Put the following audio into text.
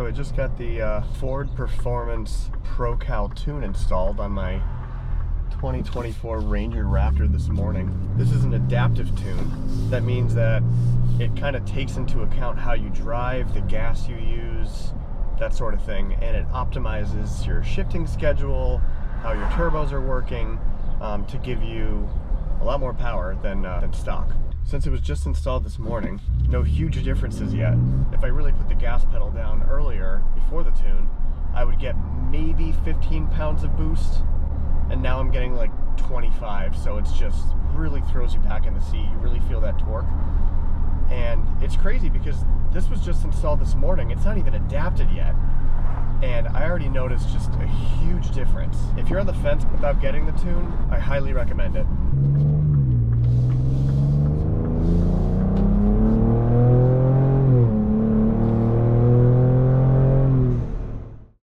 So I just got the Ford Performance ProCal tune installed on my 2024 Ranger Raptor this morning. This is an adaptive tune. That means that it kind of takes into account how you drive, the gas you use, that sort of thing, and it optimizes your shifting schedule, how your turbos are working, to give you a lot more power than stock. Since it was just installed this morning, no huge differences yet. If I really put the gas pedal down earlier, before the tune, I would get maybe 15 pounds of boost, and now I'm getting like 25, so it's just really throws you back in the seat. You really feel that torque. And it's crazy because this was just installed this morning. It's not even adapted yet. And I already noticed just a huge difference. If you're on the fence about getting the tune, I highly recommend it.